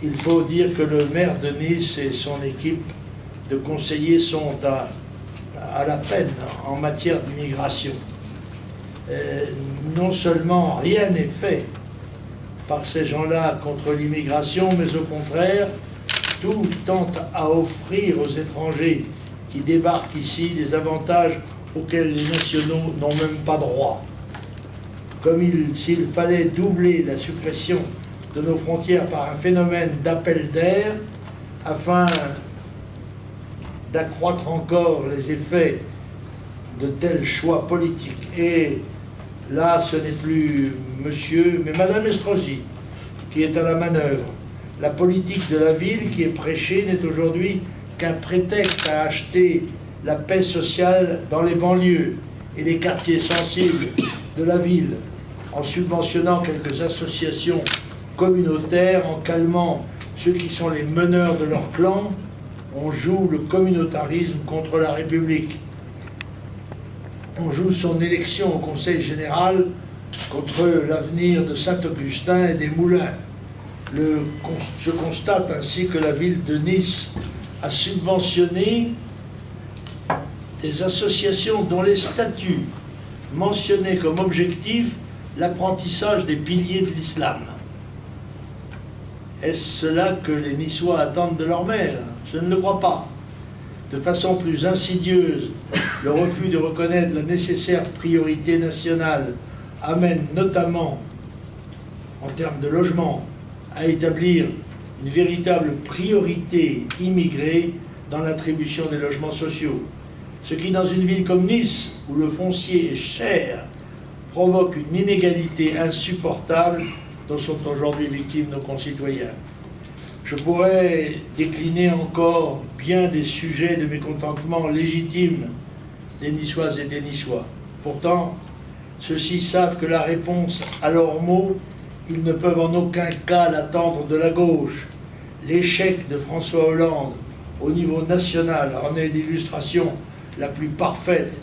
il faut dire que le maire de Nice et son équipe de conseillers sont à la peine en matière d'immigration. Non seulement rien n'est fait par ces gens-là contre l'immigration, mais au contraire, tout tente à offrir aux étrangers qui débarquent ici des avantages auxquels les nationaux n'ont même pas droit. Comme s'il fallait doubler la suppression de nos frontières par un phénomène d'appel d'air afin d'accroître encore les effets de tels choix politiques. Et là, ce n'est plus monsieur, mais madame Estrosi qui est à la manœuvre. La politique de la ville qui est prêchée n'est aujourd'hui qu'un prétexte à acheter la paix sociale dans les banlieues et les quartiers sensibles de la ville, en subventionnant quelques associations communautaires, en calmant ceux qui sont les meneurs de leur clan. On joue le communautarisme contre la République. On joue son élection au Conseil général contre l'avenir de Saint-Augustin et des Moulins. Je constate ainsi que la ville de Nice a subventionné des associations dont les statuts mentionnaient comme objectif l'apprentissage des piliers de l'islam. Est-ce cela que les Niçois attendent de leur maire? Je ne le crois pas. De façon plus insidieuse, le refus de reconnaître la nécessaire priorité nationale amène notamment, en termes de logement, à établir une véritable priorité immigrée dans l'attribution des logements sociaux. Ce qui, dans une ville comme Nice, où le foncier est cher, provoque une inégalité insupportable dont sont aujourd'hui victimes nos concitoyens. Je pourrais décliner encore bien des sujets de mécontentement légitimes des Niçoises et des Niçois. Pourtant, ceux-ci savent que la réponse à leurs maux, ils ne peuvent en aucun cas l'attendre de la gauche. L'échec de François Hollande au niveau national en est l'illustration la plus parfaite